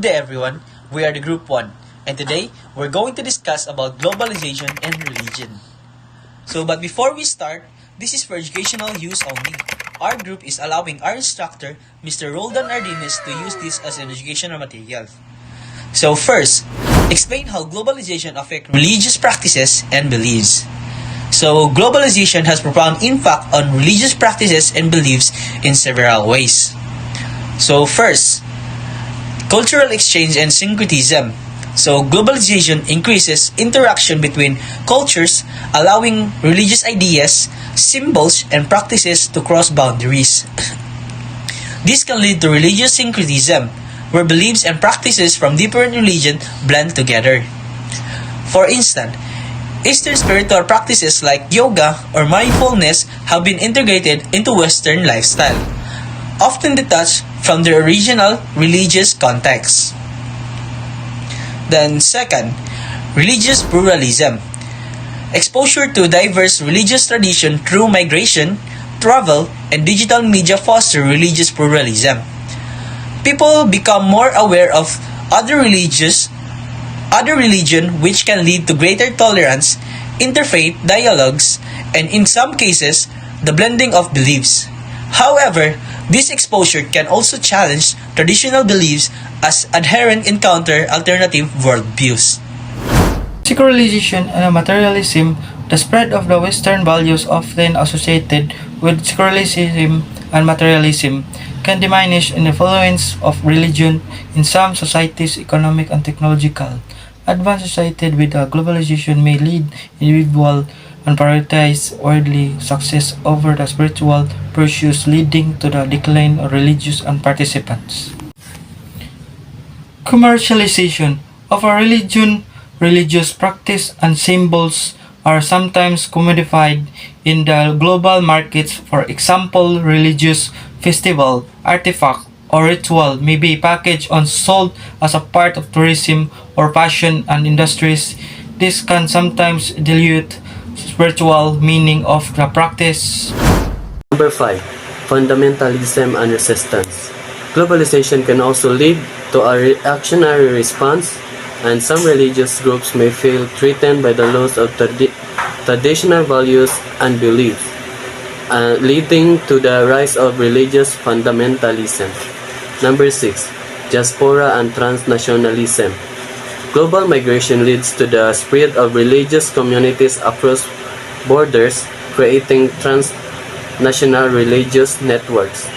Good day everyone, we are the Group 1 and today we're going to discuss about globalization and religion. But before we start, this is for educational use only. Our group is allowing our instructor, Mr. Roldan Ardimes, to use this as an educational material. First, explain how globalization affects religious practices and beliefs. Globalization has profound impact on religious practices and beliefs in several ways. First, cultural exchange and syncretism. Globalization increases interaction between cultures, allowing religious ideas, symbols, and practices to cross boundaries. This can lead to religious syncretism, where beliefs and practices from different religions blend together. For instance, Eastern spiritual practices like yoga or mindfulness have been integrated into Western lifestyle, often detached from their original religious context. Then second, religious pluralism. Exposure to diverse religious tradition through migration, travel, and digital media foster religious pluralism. People become more aware of other religion, which can lead to greater tolerance, interfaith dialogues, and in some cases, the blending of beliefs. However, this exposure can also challenge traditional beliefs as adherents encounter alternative worldviews. Secularization and materialism, the spread of the Western values often associated with secularism and materialism, can diminish the influence of religion in some societies, economic and technological. Advanced associated with globalization may lead individuals and prioritize worldly success over the spiritual pursuits, leading to the decline of religious and participants. Commercialization of a religion, religious practice, and symbols are sometimes commodified in the global markets. For example, religious festival, artifact, or ritual may be packaged and sold as a part of tourism or fashion and industries. This can sometimes dilute spiritual meaning of the practice. Number 5. Fundamentalism and resistance. Globalization can also lead to a reactionary response, and some religious groups may feel threatened by the loss of traditional values and beliefs, leading to the rise of religious fundamentalism. Number 6. Diaspora and transnationalism. Global migration leads to the spread of religious communities across borders, creating transnational religious networks.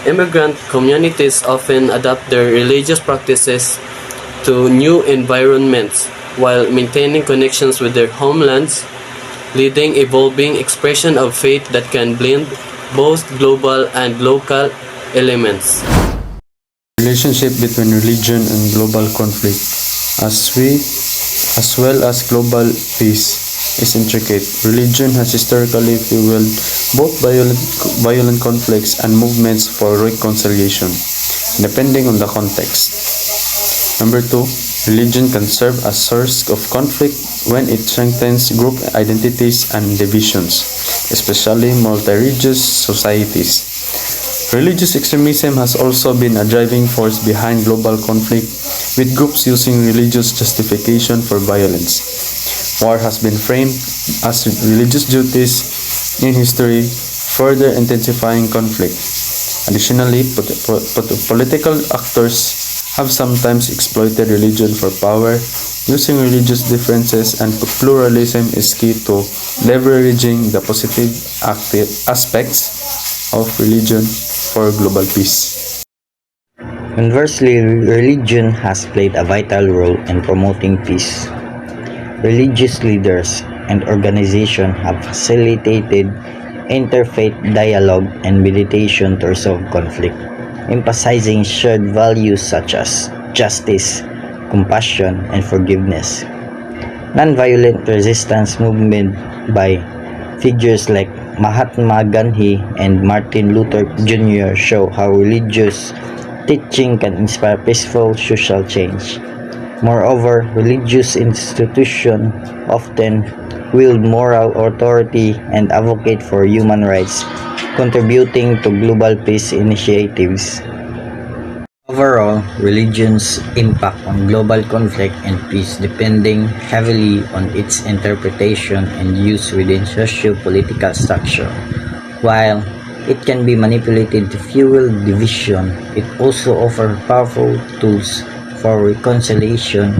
Immigrant communities often adapt their religious practices to new environments while maintaining connections with their homelands, leading evolving expression of faith that can blend both global and local elements. Relationship between religion and global conflict, as well as global peace, is intricate. Religion has historically fueled both violent conflicts and movements for reconciliation, depending on the context. Number 2, religion can serve as source of conflict when it strengthens group identities and divisions, especially multi-religious societies. Religious extremism has also been a driving force behind global conflict, with groups using religious justification for violence. War has been framed as religious duties in history, further intensifying conflict. Additionally, political actors have sometimes exploited religion for power. Using religious differences and pluralism is key to leveraging the positive aspects of religion for global peace. Conversely, religion has played a vital role in promoting peace. Religious leaders and organizations have facilitated interfaith dialogue and meditation to resolve conflict, emphasizing shared values such as justice, compassion, and forgiveness. Nonviolent resistance movement by figures like Mahatma Gandhi and Martin Luther Jr. show how religious teaching can inspire peaceful social change. Moreover, religious institutions often wield moral authority and advocate for human rights, contributing to global peace initiatives. Overall, religion's impact on global conflict and peace depending heavily on its interpretation and use within socio-political structure. While it can be manipulated to fuel division, it also offers powerful tools for reconciliation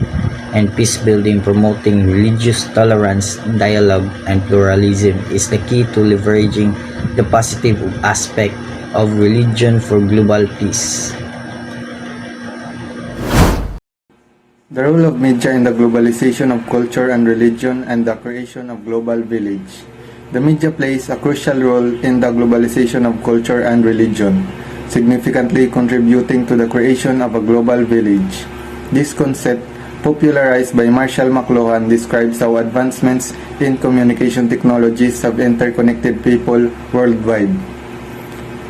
and peace building. Promoting religious tolerance, dialogue, and pluralism is the key to leveraging the positive aspect of religion for global peace. The role of media in the globalization of culture and religion and the creation of global village. The media plays a crucial role in the globalization of culture and religion, significantly contributing to the creation of a global village. This concept, popularized by Marshall McLuhan, describes how advancements in communication technologies have interconnected people worldwide.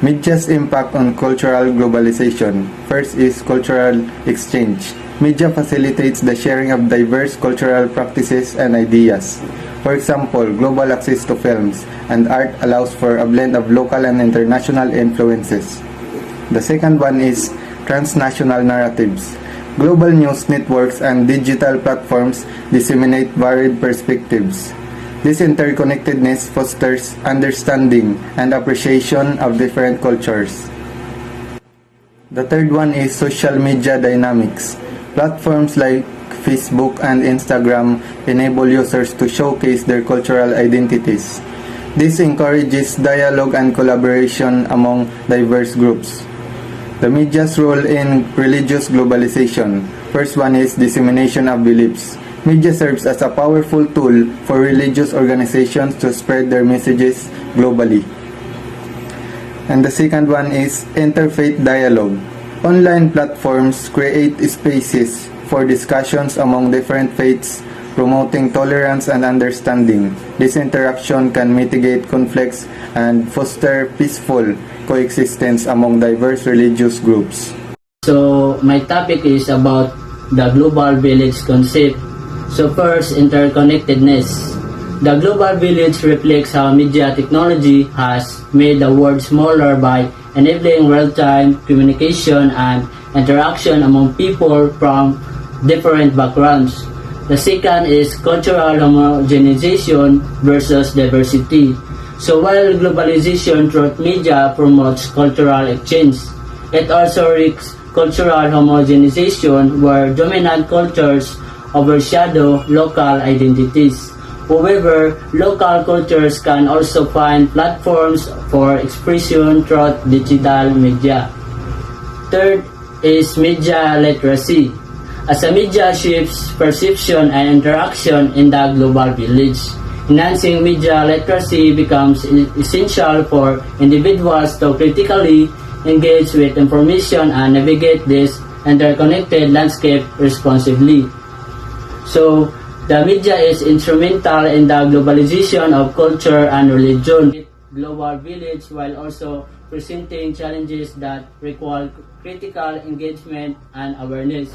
Media's impact on cultural globalization. First is cultural exchange. Media facilitates the sharing of diverse cultural practices and ideas. For example, global access to films and art allows for a blend of local and international influences. The second one is transnational narratives. Global news networks and digital platforms disseminate varied perspectives. This interconnectedness fosters understanding and appreciation of different cultures. The third one is social media dynamics. Platforms like Facebook and Instagram enable users to showcase their cultural identities. This encourages dialogue and collaboration among diverse groups. The media's role in religious globalization. First one is dissemination of beliefs. Media serves as a powerful tool for religious organizations to spread their messages globally. And the second one is interfaith dialogue. Online platforms create spaces for discussions among different faiths, promoting tolerance and understanding. This interaction can mitigate conflicts and foster peaceful coexistence among diverse religious groups. So my topic is about the global village concept. So first, interconnectedness. The global village reflects how media technology has made the world smaller by enabling real-time communication and interaction among people from different backgrounds. The second is cultural homogenization versus diversity. So while globalization through media promotes cultural exchange, it also risks cultural homogenization where dominant cultures overshadow local identities. However, local cultures can also find platforms for expression through digital media. Third is media literacy. As a media shifts perception and interaction in the global village, enhancing media literacy becomes essential for individuals to critically engage with information and navigate this interconnected landscape responsibly. So, the media is instrumental in the globalization of culture and religion, global village, while also presenting challenges that require critical engagement and awareness.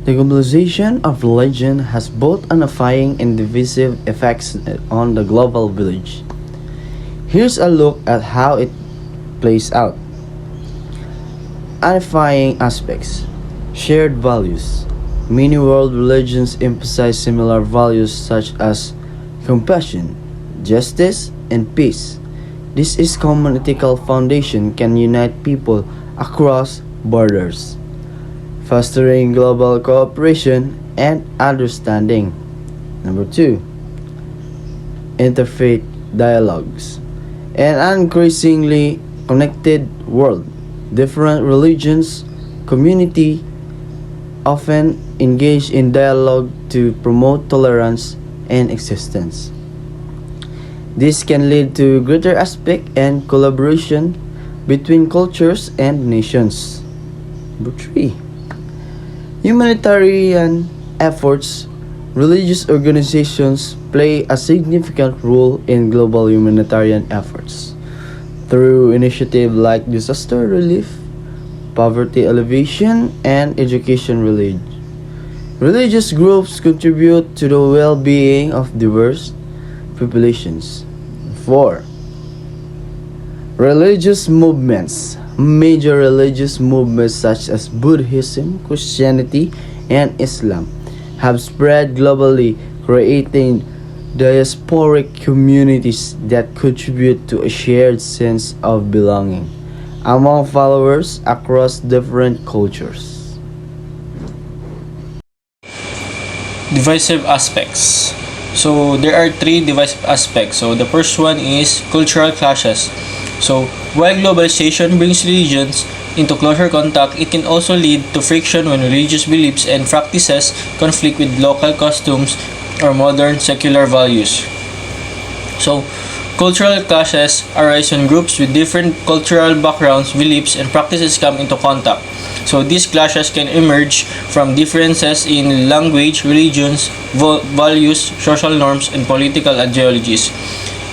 The globalization of religion has both unifying and divisive effects on the global village. Here's a look at how it plays out. Unifying aspects. Shared values. Many world religions emphasize similar values such as compassion, justice, and peace. This is common ethical foundation can unite people across borders, fostering global cooperation and understanding. Number 2. Interfaith dialogues. An increasingly connected world, different religions, community often engage in dialogue to promote tolerance and existence. This can lead to greater respect and collaboration between cultures and nations. Number 3. Humanitarian efforts. Religious organizations play a significant role in global humanitarian efforts through initiatives like disaster relief, poverty alleviation, and education relief. Religious groups contribute to the well-being of diverse populations. 4. Religious movements. Major religious movements such as Buddhism, Christianity, and Islam have spread globally, creating diasporic communities that contribute to a shared sense of belonging among followers across different cultures. Divisive aspects. So there are three divisive aspects. So the first one is cultural clashes. So while globalization brings religions into closer contact, it can also lead to friction when religious beliefs and practices conflict with local customs or modern secular values. So cultural clashes arise when groups with different cultural backgrounds, beliefs, and practices come into contact. So these clashes can emerge from differences in language, religions, values, social norms, and political ideologies.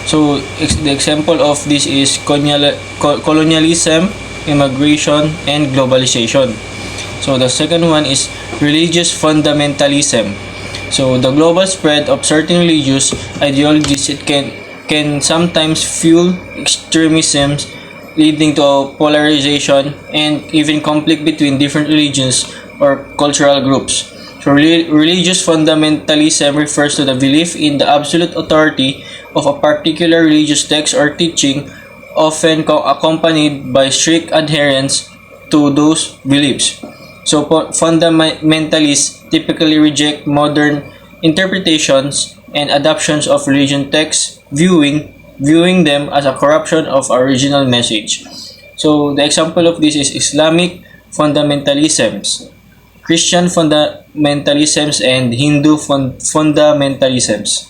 So the example of this is colonialism, immigration, and globalization. So the second one is religious fundamentalism. So the global spread of certain religious ideologies, it can sometimes fuel extremism, leading to polarization and even conflict between different religions or cultural groups. So religious fundamentalism refers to the belief in the absolute authority of a particular religious text or teaching, often accompanied by strict adherence to those beliefs. So fundamentalists typically reject modern interpretations and adaptations of religion texts, viewing them as a corruption of original message. So the example of this is Islamic fundamentalisms, Christian fundamentalisms, and Hindu fundamentalisms.